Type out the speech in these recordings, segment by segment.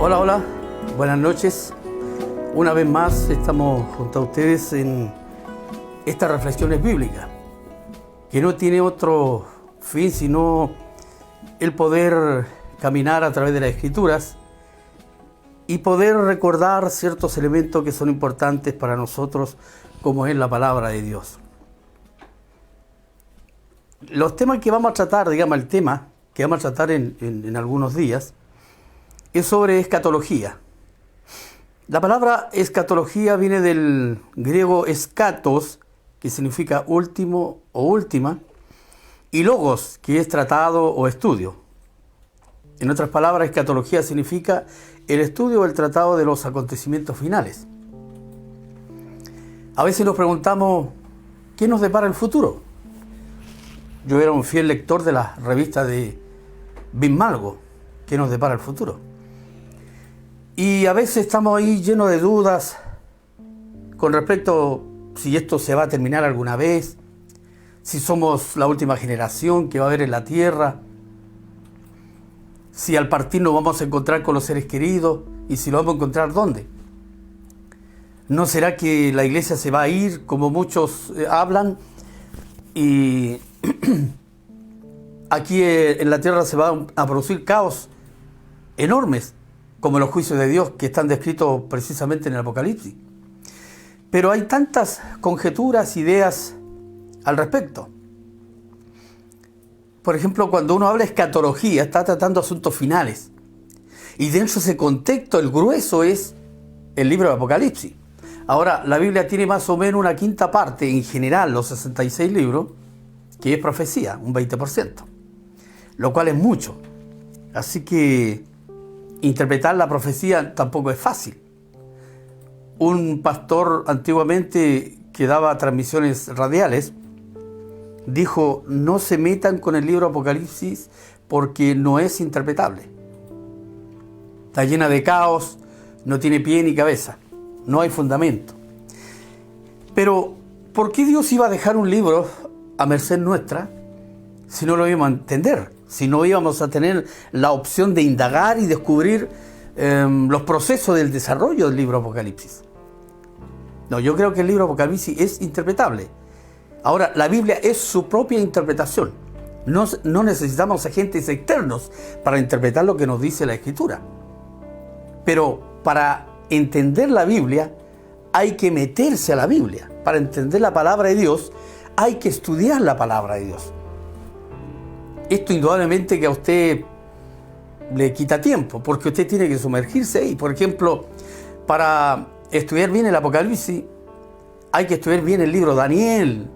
Hola, hola, buenas noches. Una vez más estamos junto a ustedes en estas reflexiones bíblicas, que no tiene otro fin sino el poder caminar a través de las Escrituras y poder recordar ciertos elementos que son importantes para nosotros, como es la palabra de Dios. Los temas que vamos a tratar, el tema que vamos a tratar en algunos días, es sobre escatología. La palabra escatología viene del griego eschatos, que significa último o última, y logos, que es tratado o estudio. En otras palabras, escatología significa el estudio o el tratado de los acontecimientos finales. A veces nos preguntamos, ¿qué nos depara el futuro? Yo era un fiel lector de la revista de Bismalgo, ¿qué nos depara el futuro? Y a veces estamos ahí llenos de dudas con respecto a si esto se va a terminar alguna vez, si somos la última generación que va a haber en la tierra, si al partir nos vamos a encontrar con los seres queridos y si lo vamos a encontrar ¿dónde? ¿No será que la iglesia se va a ir como muchos hablan y aquí en la tierra se va a producir caos enormes, como los juicios de Dios que están descritos precisamente en el Apocalipsis? Pero hay tantas conjeturas, ideas al respecto. Por ejemplo, cuando uno habla de escatología, está tratando asuntos finales. Y dentro de ese contexto, el grueso es el libro de Apocalipsis. Ahora, la Biblia tiene más o menos una quinta parte, en general, los 66 libros, que es profecía, un 20%. Lo cual es mucho. Así que interpretar la profecía tampoco es fácil. Un pastor antiguamente que daba transmisiones radiales dijo: no se metan con el libro Apocalipsis porque no es interpretable. Está llena de caos, no tiene pie ni cabeza, no hay fundamento. Pero, ¿por qué Dios iba a dejar un libro a merced nuestra si no lo íbamos a entender? Si no íbamos a tener la opción de indagar y descubrir los procesos del desarrollo del libro Apocalipsis. No, yo creo que el libro Apocalipsis es interpretable. Ahora, la Biblia es su propia interpretación. No necesitamos agentes externos para interpretar lo que nos dice la Escritura. Pero para entender la Biblia hay que meterse a la Biblia. Para entender la palabra de Dios hay que estudiar la palabra de Dios. Esto indudablemente que a usted le quita tiempo, porque usted tiene que sumergirse ahí. Por ejemplo, para estudiar bien el Apocalipsis, hay que estudiar bien el libro de Daniel,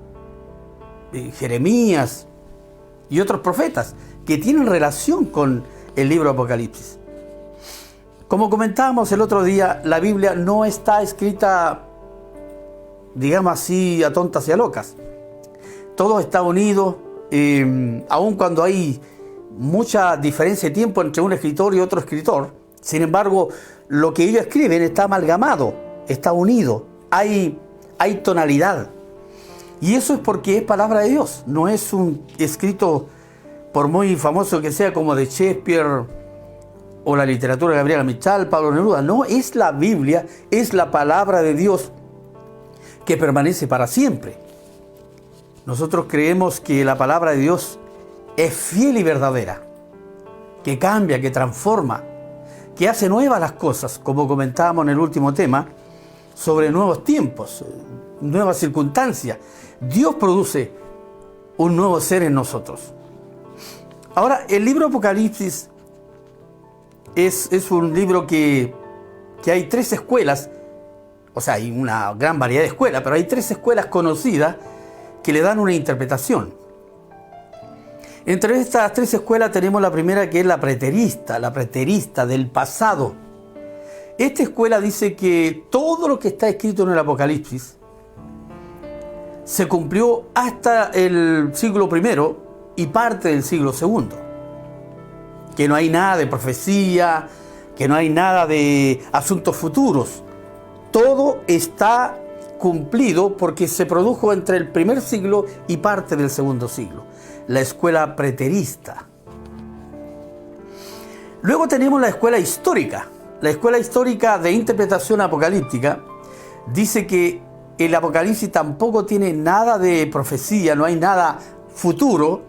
Jeremías y otros profetas que tienen relación con el libro Apocalipsis. Como comentábamos el otro día, la Biblia no está escrita, digamos así, a tontas y a locas. Todo está unido. Aun cuando hay mucha diferencia de tiempo entre un escritor y otro escritor, sin embargo, lo que ellos escriben está amalgamado, está unido, hay tonalidad. Y eso es porque es palabra de Dios, no es un escrito, por muy famoso que sea, como de Shakespeare o la literatura de Gabriela Mistral, Pablo Neruda. No, es la Biblia, es la palabra de Dios que permanece para siempre. Nosotros creemos que la palabra de Dios es fiel y verdadera, que cambia, que transforma, que hace nuevas las cosas, como comentábamos en el último tema, sobre nuevos tiempos, nuevas circunstancias. Dios produce un nuevo ser en nosotros. Ahora, el libro Apocalipsis es un libro que hay tres escuelas, o sea, hay una gran variedad de escuelas, pero hay tres escuelas conocidas que le dan una interpretación. Entre estas tres escuelas tenemos la primera, que es la preterista del pasado. Esta escuela dice que todo lo que está escrito en el Apocalipsis se cumplió hasta el siglo I y parte del siglo II. Que no hay nada de profecía, que no hay nada de asuntos futuros. Todo está cumplido porque se produjo entre el primer siglo y parte del segundo siglo. La escuela preterista. Luego tenemos la escuela histórica. la Escuela Histórica de Interpretación Apocalíptica dice que el Apocalipsis tampoco tiene nada de profecía, no hay nada futuro,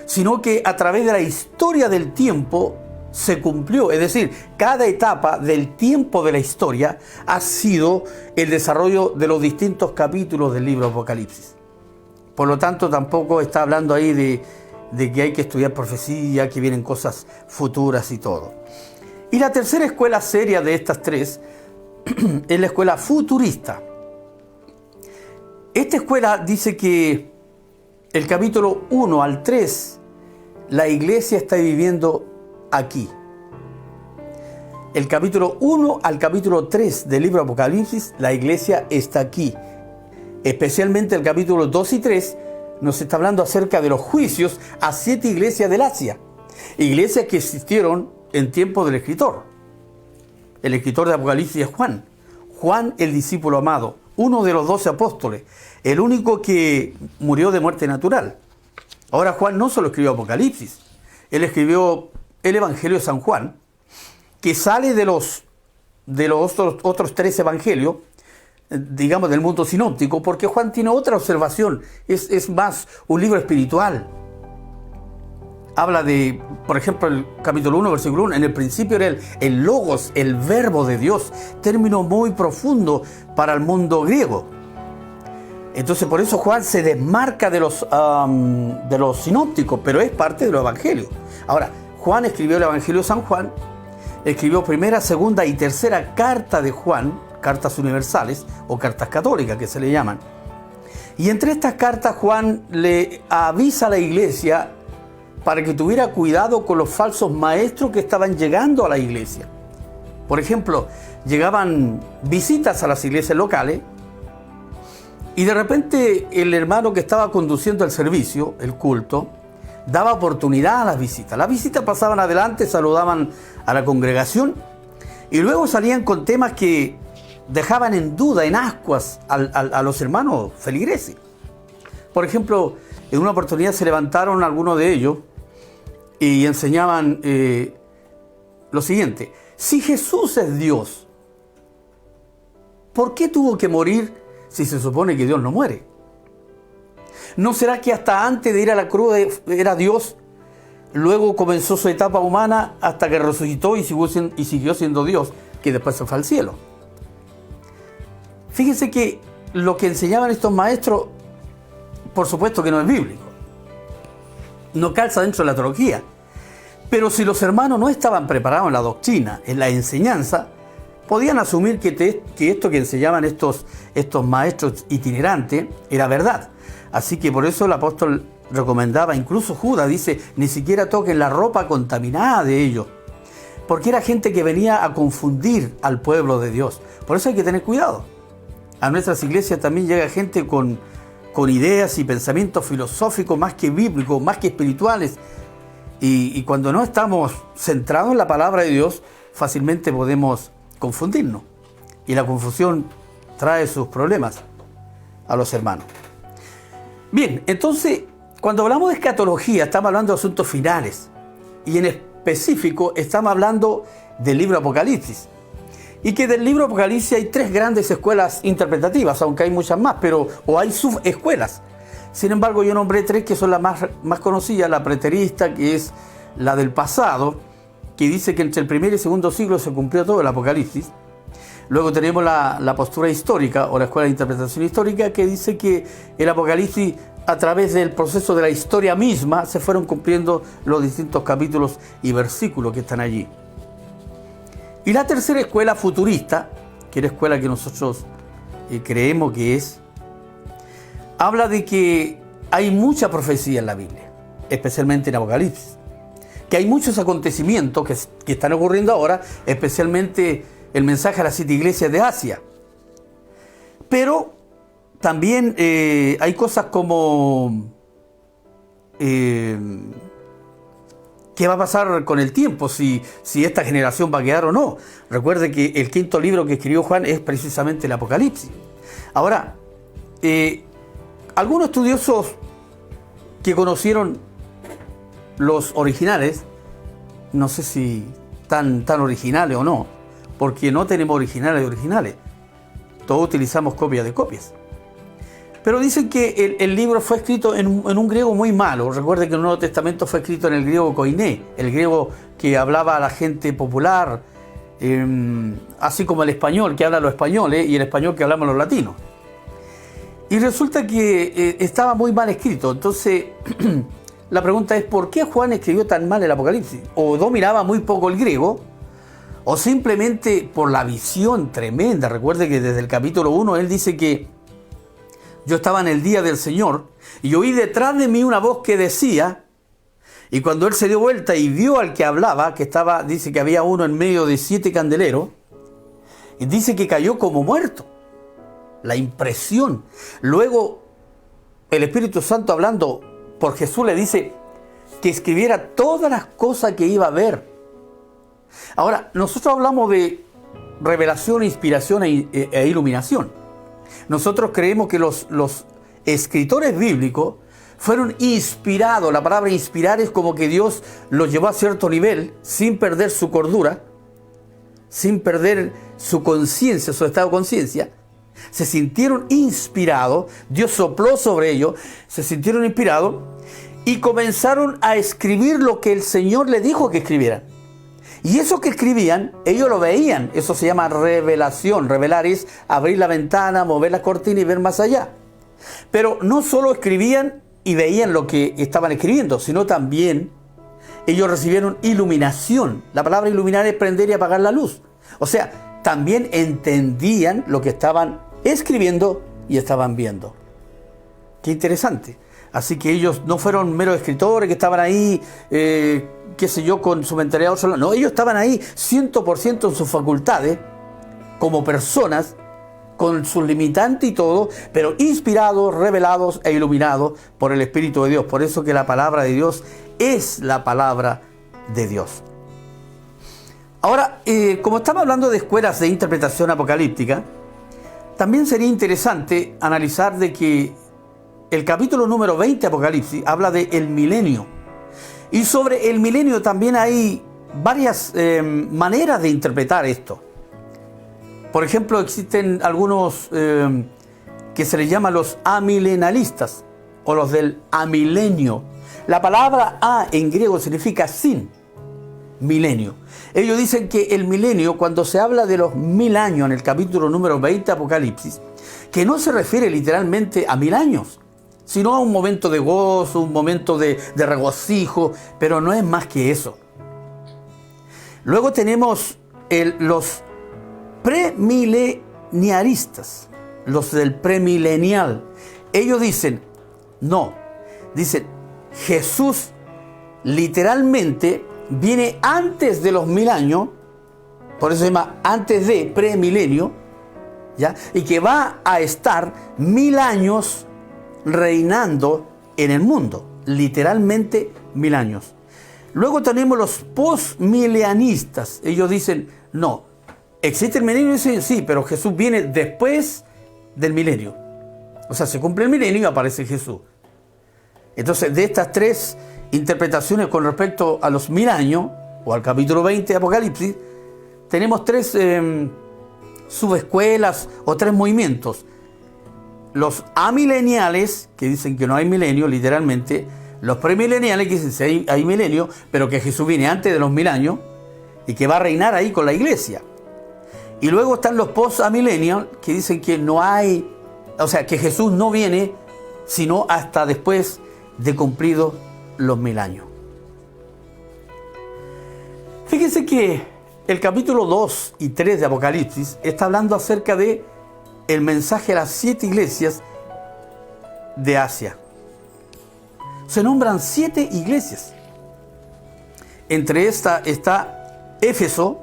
sino que a través de la historia del tiempo se cumplió. Es decir, cada etapa del tiempo de la historia ha sido el desarrollo de los distintos capítulos del libro Apocalipsis. Por lo tanto, tampoco está hablando ahí de que hay que estudiar profecía, que vienen cosas futuras y todo. Y la tercera escuela seria de estas tres es la escuela futurista. Esta escuela dice que el capítulo 1 al 3, la iglesia está viviendo aquí. El capítulo 1 al capítulo 3 del libro Apocalipsis, la iglesia está aquí. Especialmente el capítulo 2 y 3 nos está hablando acerca de los juicios a 7 iglesias del Asia. Iglesias que existieron en tiempo del escritor. El escritor de Apocalipsis es Juan. Juan, el discípulo amado, uno de los 12 apóstoles, el único que murió de muerte natural. Ahora Juan no solo escribió Apocalipsis, él escribió el Evangelio de San Juan, que sale de los otros 3 evangelios, digamos del mundo sinóptico, porque Juan tiene otra observación, es más un libro espiritual. Habla de, por ejemplo, el capítulo 1, versículo 1, en el principio era el Logos, el verbo de Dios, término muy profundo para el mundo griego. Entonces por eso Juan se desmarca de los sinópticos, pero es parte de los evangelios. Ahora, Juan escribió el Evangelio de San Juan, escribió primera, segunda y tercera carta de Juan, cartas universales o cartas católicas que se le llaman. Y entre estas cartas Juan le avisa a la iglesia para que tuviera cuidado con los falsos maestros que estaban llegando a la iglesia. Por ejemplo, llegaban visitas a las iglesias locales y de repente el hermano que estaba conduciendo el servicio, el culto, daba oportunidad a las visitas. Las visitas pasaban adelante, saludaban a la congregación y luego salían con temas que dejaban en duda, en ascuas a los hermanos feligreses. Por ejemplo, en una oportunidad se levantaron algunos de ellos y enseñaban lo siguiente: si Jesús es Dios, ¿por qué tuvo que morir si se supone que Dios no muere? ¿No será que hasta antes de ir a la cruz era Dios, luego comenzó su etapa humana hasta que resucitó y siguió siendo Dios, que después se fue al cielo? Fíjense que lo que enseñaban estos maestros, por supuesto que no es bíblico, no calza dentro de la teología. Pero si los hermanos no estaban preparados en la doctrina, en la enseñanza, podían asumir que esto que enseñaban estos maestros itinerantes era verdad. Así que por eso el apóstol recomendaba, incluso Judas dice, ni siquiera toquen la ropa contaminada de ellos, porque era gente que venía a confundir al pueblo de Dios. Por eso hay que tener cuidado. A nuestras iglesias también llega gente con ideas y pensamientos filosóficos más que bíblicos, más que espirituales. Y cuando no estamos centrados en la palabra de Dios, fácilmente podemos confundirnos. Y la confusión trae sus problemas a los hermanos. Bien, entonces, cuando hablamos de escatología, estamos hablando de asuntos finales. Y en específico, estamos hablando del libro Apocalipsis. Y que del libro Apocalipsis hay 3 grandes escuelas interpretativas, aunque hay muchas más, o hay subescuelas. Sin embargo, yo nombré 3 que son las más conocidas: la preterista, que es la del pasado, que dice que entre el primer y segundo siglo se cumplió todo el Apocalipsis. Luego tenemos la postura histórica, o la escuela de interpretación histórica, que dice que el Apocalipsis, a través del proceso de la historia misma, se fueron cumpliendo los distintos capítulos y versículos que están allí. Y la tercera escuela futurista, que es la escuela que nosotros creemos que es, habla de que hay mucha profecía en la Biblia, especialmente en Apocalipsis, que hay muchos acontecimientos que están ocurriendo ahora, especialmente el mensaje a las 7 iglesias de Asia. Pero también hay cosas como ¿qué va a pasar con el tiempo? Si esta generación va a quedar o no. Recuerde que el 5.º libro que escribió Juan es precisamente el Apocalipsis. Ahora, algunos estudiosos que conocieron los originales, no sé si tan originales o no, porque no tenemos originales de originales. Todos utilizamos copias de copias. Pero dicen que el libro fue escrito en un griego muy malo. Recuerden que el Nuevo Testamento fue escrito en el griego koiné, el griego que hablaba a la gente popular, así como el español que habla los españoles y el español que hablamos los latinos. Y resulta que estaba muy mal escrito. Entonces, la pregunta es, ¿por qué Juan escribió tan mal el Apocalipsis? O dominaba muy poco el griego, o simplemente por la visión tremenda. Recuerde que desde el capítulo 1 él dice que yo estaba en el día del Señor y oí detrás de mí una voz que decía, y cuando él se dio vuelta y vio al que hablaba, que estaba, dice que había uno en medio de 7 candeleros, y dice que cayó como muerto. La impresión. Luego el Espíritu Santo, hablando por Jesús, le dice que escribiera todas las cosas que iba a ver. Ahora, nosotros hablamos de revelación, inspiración e iluminación. Nosotros creemos que los escritores bíblicos fueron inspirados. La palabra inspirar es como que Dios los llevó a cierto nivel sin perder su cordura, sin perder su conciencia, su estado de conciencia. Se sintieron inspirados, Dios sopló sobre ellos, se sintieron inspirados y comenzaron a escribir lo que el Señor les dijo que escribieran. Y eso que escribían, ellos lo veían. Eso se llama revelación. Revelar es abrir la ventana, mover la cortina y ver más allá. Pero no solo escribían y veían lo que estaban escribiendo, sino también ellos recibieron iluminación. La palabra iluminar es prender y apagar la luz. O sea, también entendían lo que estaban escribiendo y estaban viendo. Qué interesante. Así que ellos no fueron meros escritores que estaban ahí, qué sé yo, con su mentalidad solo. No, ellos estaban ahí 100% en sus facultades, como personas, con sus limitantes y todo, pero inspirados, revelados e iluminados por el Espíritu de Dios. Por eso que la palabra de Dios es la palabra de Dios. Ahora, como estamos hablando de escuelas de interpretación apocalíptica, también sería interesante analizar de que el capítulo número 20 de Apocalipsis habla del milenio. Y sobre el milenio también hay varias maneras de interpretar esto. Por ejemplo, existen algunos que se les llama los amilenalistas o los del amilenio. La palabra a en griego significa sin, milenio. Ellos dicen que el milenio, cuando se habla de los 1000 años en el capítulo número 20 de Apocalipsis, que no se refiere literalmente a 1000 años, sino a un momento de gozo, un momento de regocijo, pero no es más que eso. Luego tenemos los premileniaristas, los del premilenial. Ellos dicen, no, dicen, Jesús literalmente viene antes de los 1000 años, por eso se llama antes de premilenio, ¿ya? Y que va a estar 1000 años reinando en el mundo, literalmente 1000 años. Luego tenemos los postmilenianistas. Ellos dicen, no, existe el milenio, dicen, sí, pero Jesús viene después del milenio. O sea, se cumple el milenio y aparece Jesús. Entonces, de estas tres interpretaciones con respecto a los 1000 años, o al capítulo 20 de Apocalipsis, tenemos tres subescuelas o tres movimientos. Los amileniales, que dicen que no hay milenio, literalmente. Los premileniales, que dicen que hay milenio, pero que Jesús viene antes de los 1000 años y que va a reinar ahí con la iglesia. Y luego están los post-amillennials, que dicen que no hay, o sea, que Jesús no viene sino hasta después de cumplidos los 1000 años. Fíjense que el capítulo 2 y 3 de Apocalipsis está hablando acerca de el mensaje a las 7 iglesias de Asia. Se nombran 7 iglesias. Entre estas está Éfeso,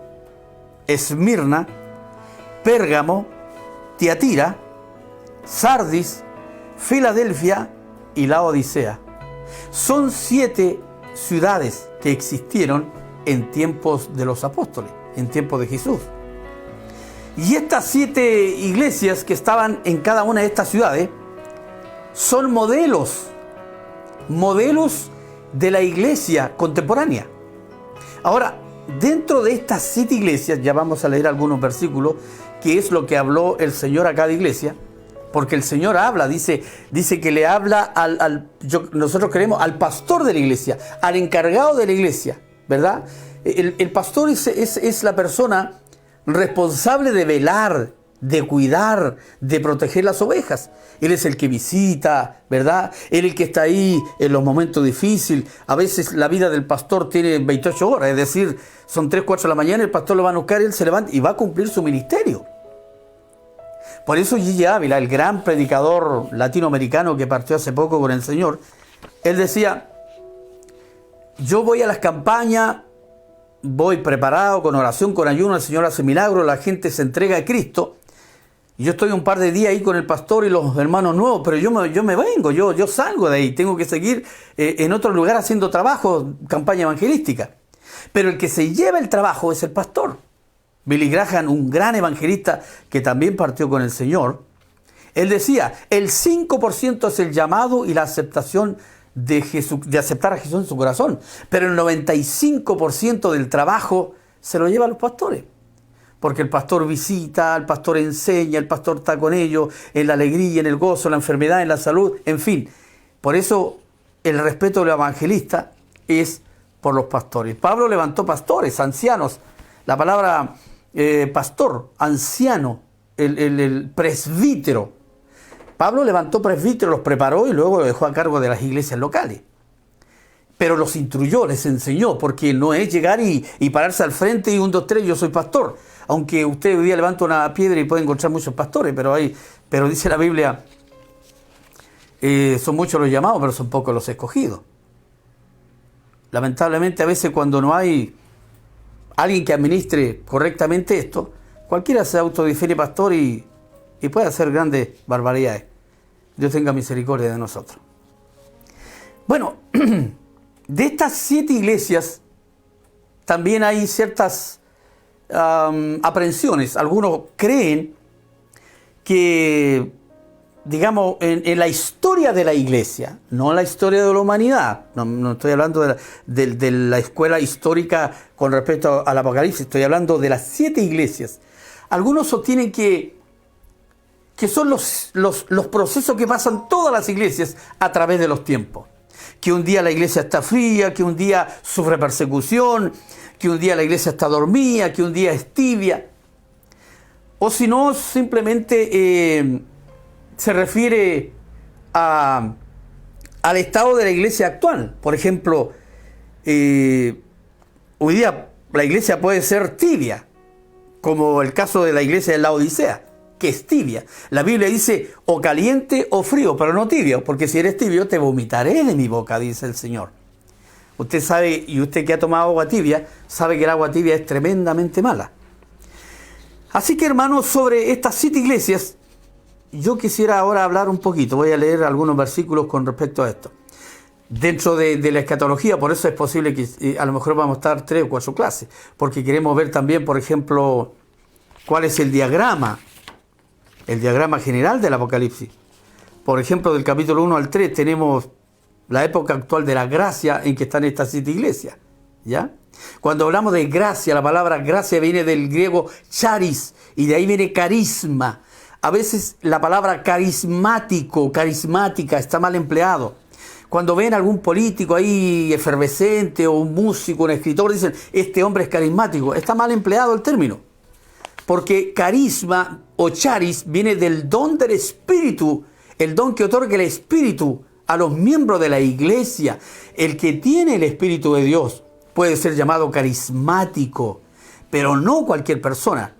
Esmirna, Pérgamo, Tiatira, Sardis, Filadelfia y Laodicea. Son 7 ciudades que existieron en tiempos de los apóstoles, en tiempos de Jesús. Y estas 7 iglesias que estaban en cada una de estas ciudades son modelos de la iglesia contemporánea. Ahora, dentro de estas 7 iglesias, ya vamos a leer algunos versículos, que es lo que habló el Señor a cada iglesia, porque el Señor habla, dice que le habla nosotros creemos, al pastor de la iglesia, al encargado de la iglesia, ¿verdad? El pastor es la persona responsable de velar, de cuidar, de proteger las ovejas. Él es el que visita, ¿verdad? Él es el que está ahí en los momentos difíciles. A veces la vida del pastor tiene 28 horas, es decir, son 3, 4 de la mañana, el pastor lo va a buscar y él se levanta y va a cumplir su ministerio. Por eso Gigi Ávila, el gran predicador latinoamericano que partió hace poco con el Señor, él decía, yo voy a las campañas, voy preparado, con oración, con ayuno, el Señor hace milagros, la gente se entrega a Cristo. Yo estoy un par de días ahí con el pastor y los hermanos nuevos, pero yo me vengo, yo salgo de ahí, tengo que seguir en otro lugar haciendo trabajo, campaña evangelística. Pero el que se lleva el trabajo es el pastor. Billy Graham, un gran evangelista que también partió con el Señor, él decía, el 5% es el llamado y la aceptación de aceptar a Jesús en su corazón, pero el 95% del trabajo se lo llevan los pastores. Porque el pastor visita, el pastor enseña, el pastor está con ellos en la alegría, en el gozo, en la enfermedad, en la salud, en fin. Por eso el respeto del evangelista es por los pastores. Pablo levantó pastores, ancianos. La palabra pastor, anciano, el presbítero. Pablo levantó presbíteros, los preparó y luego lo dejó a cargo de las iglesias locales. Pero los instruyó, les enseñó, porque no es llegar y pararse al frente y 1, 2, 3, yo soy pastor. Aunque usted hoy día levanta una piedra y puede encontrar muchos pastores, pero dice la Biblia, son muchos los llamados, pero son pocos los escogidos. Lamentablemente a veces cuando no hay alguien que administre correctamente esto, cualquiera se autodefine pastor y puede hacer grandes barbaridades. Dios tenga misericordia de nosotros. Bueno, de estas 7 iglesias también hay ciertas aprehensiones. Algunos creen que, digamos, en la historia de la iglesia, no en la historia de la humanidad, no estoy hablando de la escuela histórica con respecto al Apocalipsis, estoy hablando de las 7 iglesias. Algunos sostienen que son los procesos que pasan todas las iglesias a través de los tiempos. Que un día la iglesia está fría, que un día sufre persecución, que un día la iglesia está dormida, que un día es tibia. O si no, simplemente se refiere al estado de la iglesia actual. Por ejemplo, hoy día la iglesia puede ser tibia, como el caso de la iglesia de la Odisea, que es tibia. La Biblia dice o caliente o frío, pero no tibio, porque si eres tibio te vomitaré de mi boca, dice el Señor. Usted sabe, y usted que ha tomado agua tibia, sabe que el agua tibia es tremendamente mala. Así que, hermanos, sobre estas 7 iglesias, yo quisiera ahora hablar un poquito. Voy a leer algunos versículos con respecto a esto. Dentro de la escatología, por eso es posible que a lo mejor vamos a estar 3 o 4 clases, porque queremos ver también, por ejemplo, cuál es el diagrama general del Apocalipsis. Por ejemplo, del capítulo 1 al 3 tenemos la época actual de la gracia en que están estas 7 iglesias, ¿ya? Cuando hablamos de gracia, la palabra gracia viene del griego charis, y de ahí viene carisma. A veces la palabra carismático, carismática, está mal empleado. Cuando ven a algún político ahí efervescente, o un músico, un escritor, dicen, este hombre es carismático. Está mal empleado el término. Porque carisma o charis viene del don del Espíritu, el don que otorga el Espíritu a los miembros de la iglesia. El que tiene el Espíritu de Dios puede ser llamado carismático, pero no cualquier persona.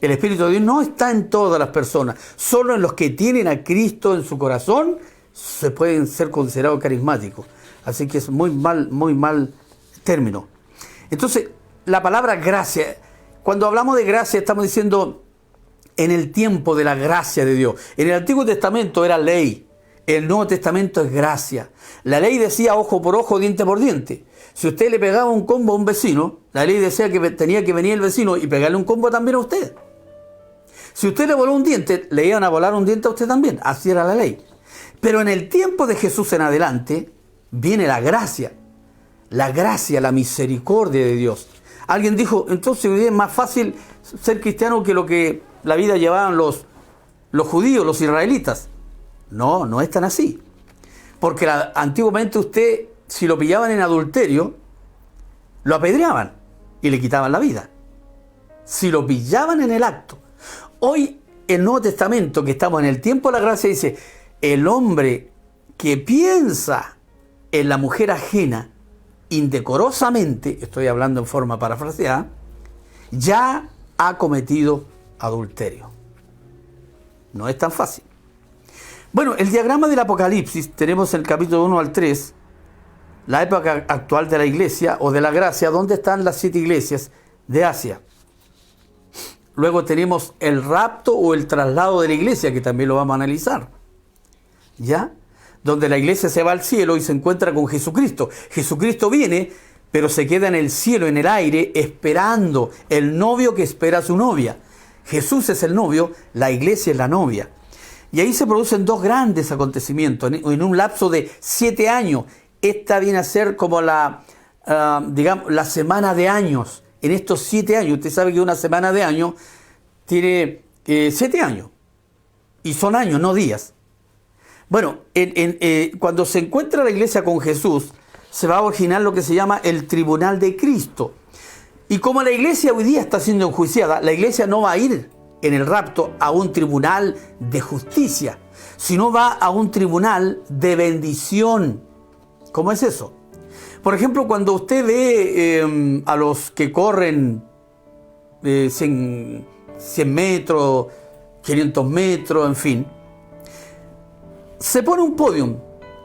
El Espíritu de Dios no está en todas las personas, solo en los que tienen a Cristo en su corazón se pueden ser considerados carismáticos. Así que es muy mal término. Entonces, la palabra gracia, cuando hablamos de gracia estamos diciendo en el tiempo de la gracia de Dios. En el Antiguo Testamento era ley. El Nuevo Testamento es gracia. La ley decía ojo por ojo, diente por diente. Si usted le pegaba un combo a un vecino, la ley decía que tenía que venir el vecino y pegarle un combo también a usted. Si usted le voló un diente, le iban a volar un diente a usted también. Así era la ley. Pero en el tiempo de Jesús en adelante, viene la gracia. La gracia, la misericordia de Dios. Alguien dijo, entonces hoy día es más fácil ser cristiano que lo que la vida llevaban los judíos, los israelitas. No, no es tan así. Porque antiguamente usted, si lo pillaban en adulterio, lo apedreaban y le quitaban la vida. Si lo pillaban en el acto. Hoy el Nuevo Testamento, que estamos en el tiempo de la gracia, dice, el hombre que piensa en la mujer ajena indecorosamente, estoy hablando en forma parafraseada, ya ha cometido adulterio. No es tan fácil. Bueno, el diagrama del Apocalipsis, tenemos el capítulo 1 al 3, la época actual de la iglesia o de la gracia, donde están las 7 iglesias de Asia. Luego tenemos el rapto o el traslado de la iglesia, que también lo vamos a analizar. ¿Ya? Donde la iglesia se va al cielo y se encuentra con Jesucristo. Jesucristo viene, pero se queda en el cielo, en el aire, esperando el novio que espera a su novia. Jesús es el novio, la iglesia es la novia. Y ahí se producen dos grandes acontecimientos en un lapso de 7 años. Esta viene a ser como la semana de años. En estos 7 años, usted sabe que una semana de años tiene 7 años. Y son años, no días. Bueno, cuando se encuentra la iglesia con Jesús, se va a originar lo que se llama el tribunal de Cristo. Y como la iglesia hoy día está siendo enjuiciada, la iglesia no va a ir en el rapto a un tribunal de justicia, sino va a un tribunal de bendición. ¿Cómo es eso? Por ejemplo, cuando usted ve a los que corren 100 metros, 500 metros, en fin, se pone un podium.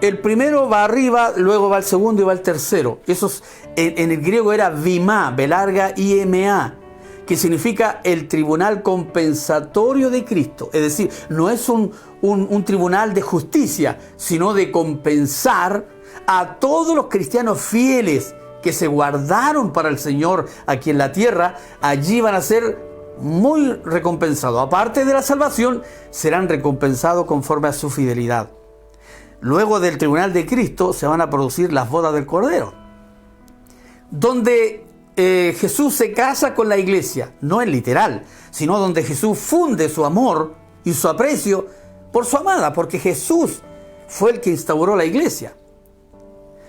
El primero va arriba, luego va el segundo y va el tercero. Eso en el griego era Bimá, B larga I-M-A, que significa el tribunal compensatorio de Cristo. Es decir, no es un tribunal de justicia, sino de compensar a todos los cristianos fieles que se guardaron para el Señor aquí en la tierra. Allí van a ser muy recompensados. Aparte de la salvación, serán recompensados conforme a su fidelidad. Luego del tribunal de Cristo se van a producir las bodas del Cordero, donde Jesús se casa con la iglesia, no es literal, sino donde Jesús funde su amor y su aprecio por su amada, porque Jesús fue el que instauró la iglesia.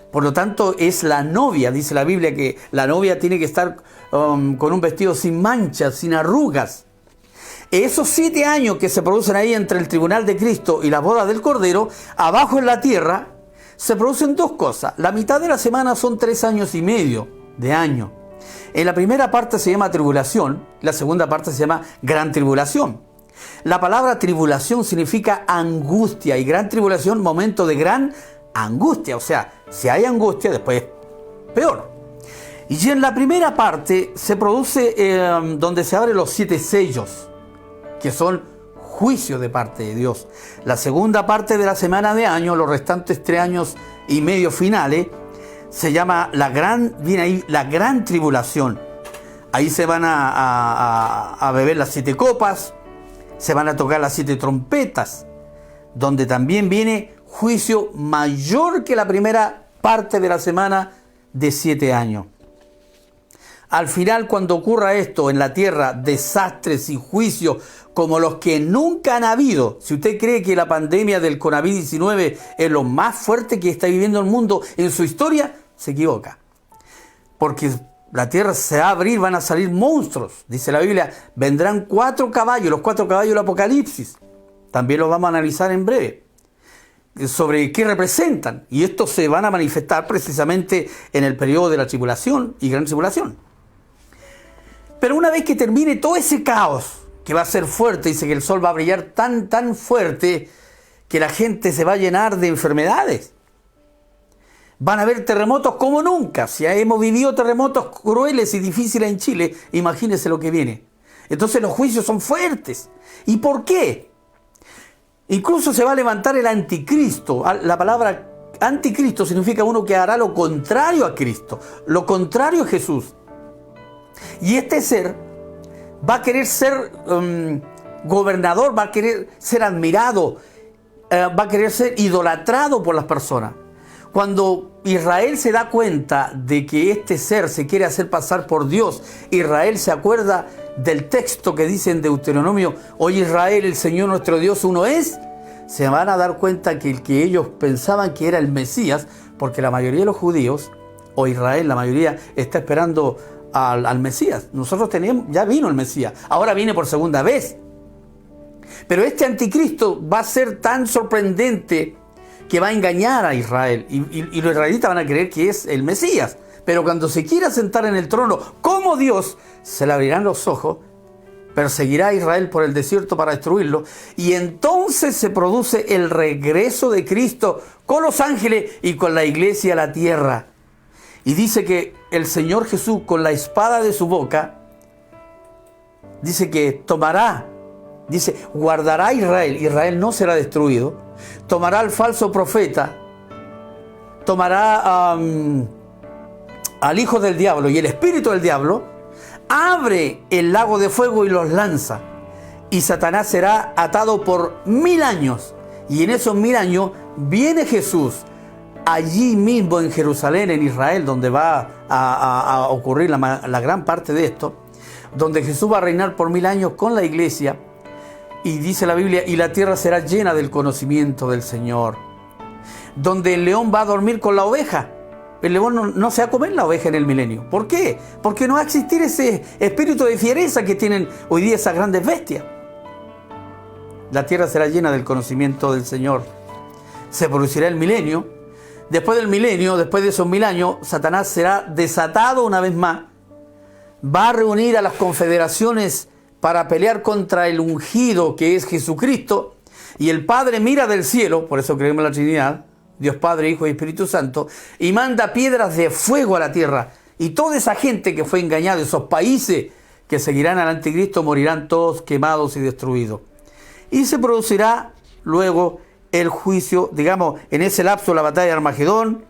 Por lo tanto, es la novia, dice la Biblia, que la novia tiene que estar con un vestido sin manchas, sin arrugas. Esos 7 años que se producen ahí entre el tribunal de Cristo y la boda del Cordero, abajo en la tierra, se producen dos cosas. La mitad de la semana son 3 años y medio de año. En la primera parte se llama tribulación, la segunda parte se llama gran tribulación. La palabra tribulación significa angustia y gran tribulación, momento de gran angustia. O sea, si hay angustia, después peor. Y en la primera parte se produce donde se abren los 7 sellos, que son juicios de parte de Dios. La segunda parte de la semana de año, los restantes 3 años y medio finales, se llama viene ahí la gran tribulación. Ahí se van a beber las 7 copas, se van a tocar las 7 trompetas, donde también viene juicio mayor que la primera parte de la semana de 7 años. Al final, cuando ocurra esto en la tierra, desastres y juicios como los que nunca han habido. Si usted cree que la pandemia del COVID-19 es lo más fuerte que está viviendo el mundo en su historia, se equivoca. Porque la tierra se va a abrir, van a salir monstruos. Dice la Biblia, vendrán 4 caballos, los 4 caballos del Apocalipsis. También los vamos a analizar en breve, sobre qué representan. Y estos se van a manifestar precisamente en el periodo de la tribulación y gran tribulación. Pero una vez que termine todo ese caos, que va a ser fuerte, dice que el sol va a brillar tan fuerte que la gente se va a llenar de enfermedades. Van a haber terremotos como nunca. Si hemos vivido terremotos crueles y difíciles en Chile, imagínense lo que viene. Entonces los juicios son fuertes. ¿Y por qué? Incluso se va a levantar el anticristo. La palabra anticristo significa uno que hará lo contrario a Cristo, lo contrario a Jesús. Y este ser va a querer ser gobernador, va a querer ser admirado, va a querer ser idolatrado por las personas. Cuando Israel se da cuenta de que este ser se quiere hacer pasar por Dios, Israel se acuerda del texto que dice en Deuteronomio: oye Israel, el Señor nuestro Dios uno es. Se van a dar cuenta que el que ellos pensaban que era el Mesías, porque la mayoría de los judíos, o Israel, la mayoría, está esperando al Mesías. Nosotros teníamos, ya vino el Mesías, ahora viene por segunda vez. Pero este anticristo va a ser tan sorprendente que va a engañar a Israel, y los israelitas van a creer que es el Mesías. Pero cuando se quiera sentar en el trono como Dios, se le abrirán los ojos, perseguirá a Israel por el desierto para destruirlo, y entonces se produce el regreso de Cristo con los ángeles y con la iglesia a la tierra. Y dice que el Señor Jesús, con la espada de su boca, dice que tomará, dice, guardará a Israel. Israel no será destruido. Tomará al falso profeta, tomará al hijo del diablo y el espíritu del diablo, abre el lago de fuego y los lanza. Y Satanás será atado por 1000 años. Y en esos 1000 años viene Jesús, allí mismo en Jerusalén, en Israel, donde va a ocurrir la gran parte de esto, donde Jesús va a reinar por 1000 años con la iglesia. Y dice la Biblia, y la tierra será llena del conocimiento del Señor. Donde el león va a dormir con la oveja. El león no se va a comer la oveja en el milenio. ¿Por qué? Porque no va a existir ese espíritu de fiereza que tienen hoy día esas grandes bestias. La tierra será llena del conocimiento del Señor. Se producirá el milenio. Después del milenio, después de esos 1000 años, Satanás será desatado una vez más. Va a reunir a las confederaciones para pelear contra el ungido que es Jesucristo. Y el Padre mira del cielo, por eso creemos en la Trinidad, Dios Padre, Hijo y Espíritu Santo, y manda piedras de fuego a la tierra. Y toda esa gente que fue engañada, esos países que seguirán al anticristo, morirán todos quemados y destruidos. Y se producirá luego el juicio, digamos, en ese lapso la batalla de Armagedón,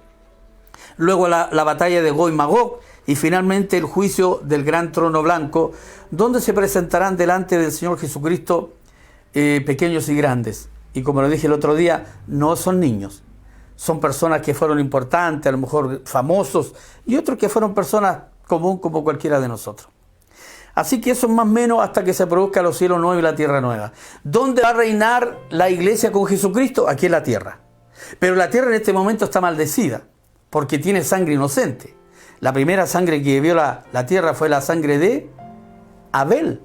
luego la batalla de Gog y Magog, y finalmente el juicio del gran trono blanco, donde se presentarán delante del Señor Jesucristo pequeños y grandes. Y como lo dije el otro día, no son niños. Son personas que fueron importantes, a lo mejor famosos, y otros que fueron personas común como cualquiera de nosotros. Así que eso es más o menos hasta que se produzca los cielos nuevos y la tierra nueva. ¿Dónde va a reinar la iglesia con Jesucristo? Aquí en la tierra. Pero la tierra en este momento está maldecida, porque tiene sangre inocente. La primera sangre que vio la tierra fue la sangre de Abel,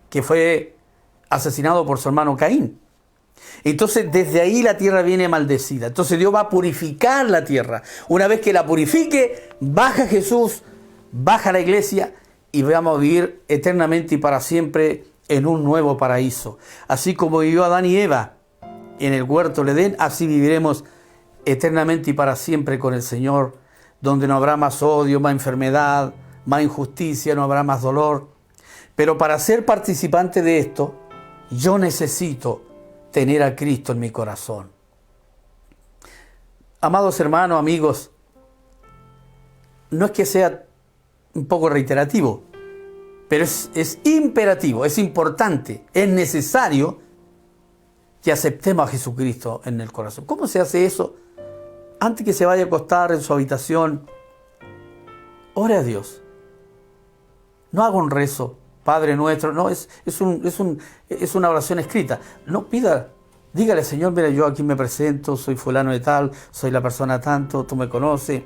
que fue asesinado por su hermano Caín. Entonces desde ahí la tierra viene maldecida. Entonces Dios va a purificar la tierra. Una vez que la purifique, baja Jesús, baja la iglesia y vamos a vivir eternamente y para siempre en un nuevo paraíso. Así como vivió Adán y Eva en el huerto del Edén, así viviremos eternamente y para siempre con el Señor, donde no habrá más odio, más enfermedad, más injusticia, no habrá más dolor. Pero para ser participante de esto, yo necesito tener a Cristo en mi corazón. Amados hermanos, amigos, no es que sea un poco reiterativo, pero es imperativo, es importante, es necesario que aceptemos a Jesucristo en el corazón. ¿Cómo se hace eso? Antes que se vaya a acostar en su habitación, ore a Dios. No haga un rezo, Padre nuestro, no, es una oración escrita. No pida, dígale, Señor, mira, yo aquí me presento, soy fulano de tal, soy la persona tanto, tú me conoces,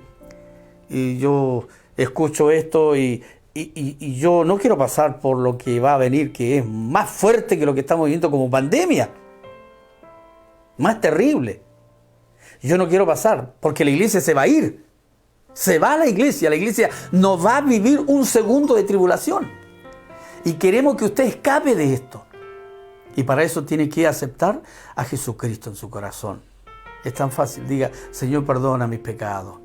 y yo escucho esto y yo no quiero pasar por lo que va a venir, que es más fuerte que lo que estamos viviendo como pandemia, más terrible. Yo no quiero pasar, porque la iglesia se va a ir, se va a la iglesia no va a vivir un segundo de tribulación. Y queremos que usted escape de esto. Y para eso tiene que aceptar a Jesucristo en su corazón. Es tan fácil, diga, Señor, perdona mis pecados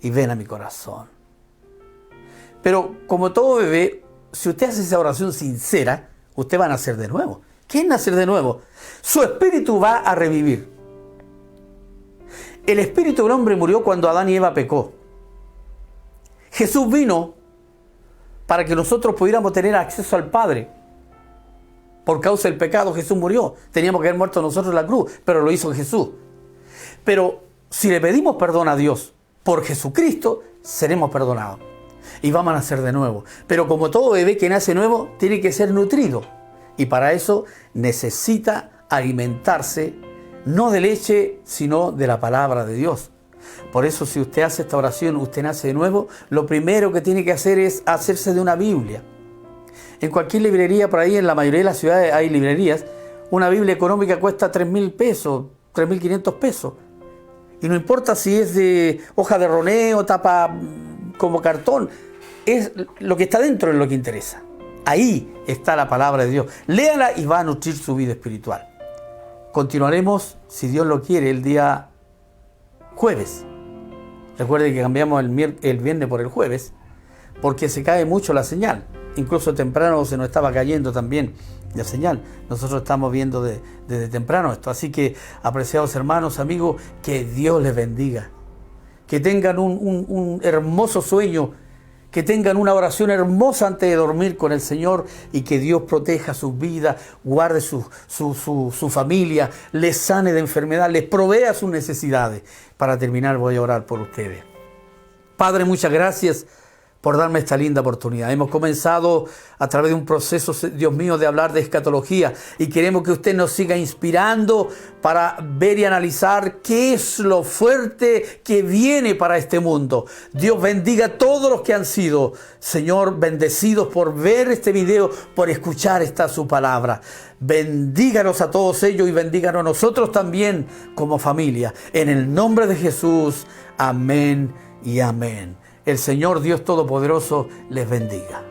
y ven a mi corazón. Pero como todo bebé, si usted hace esa oración sincera, usted va a nacer de nuevo. ¿Qué es nacer de nuevo? Su espíritu va a revivir. El espíritu del hombre murió cuando Adán y Eva pecó. Jesús vino para que nosotros pudiéramos tener acceso al Padre. Por causa del pecado Jesús murió. Teníamos que haber muerto nosotros en la cruz, pero lo hizo Jesús. Pero si le pedimos perdón a Dios por Jesucristo, seremos perdonados y vamos a nacer de nuevo. Pero como todo bebé que nace nuevo, tiene que ser nutrido. Y para eso necesita alimentarse, no de leche, sino de la palabra de Dios. Por eso, si usted hace esta oración, usted nace de nuevo, lo primero que tiene que hacer es hacerse de una Biblia. En cualquier librería, por ahí en la mayoría de las ciudades hay librerías, una Biblia económica cuesta 3.000 pesos, 3.500 pesos. Y no importa si es de hoja de roneo, tapa como cartón, es lo que está dentro es lo que interesa. Ahí está la palabra de Dios. Léala y va a nutrir su vida espiritual. Continuaremos, si Dios lo quiere, el día jueves. Recuerde que cambiamos el viernes por el jueves, porque se cae mucho la señal. Incluso temprano se nos estaba cayendo también la señal. Nosotros estamos viendo desde temprano esto. Así que, apreciados hermanos, amigos, que Dios les bendiga. Que tengan un hermoso sueño, que tengan una oración hermosa antes de dormir con el Señor y que Dios proteja sus vidas, guarde su familia, les sane de enfermedad, les provea sus necesidades. Para terminar, voy a orar por ustedes. Padre, muchas gracias por darme esta linda oportunidad. Hemos comenzado a través de un proceso, Dios mío, de hablar de escatología y queremos que usted nos siga inspirando para ver y analizar qué es lo fuerte que viene para este mundo. Dios bendiga a todos los que han sido, Señor, bendecidos por ver este video, por escuchar su palabra. Bendíganos a todos ellos y bendíganos a nosotros también como familia. En el nombre de Jesús, amén y amén. El Señor Dios Todopoderoso les bendiga.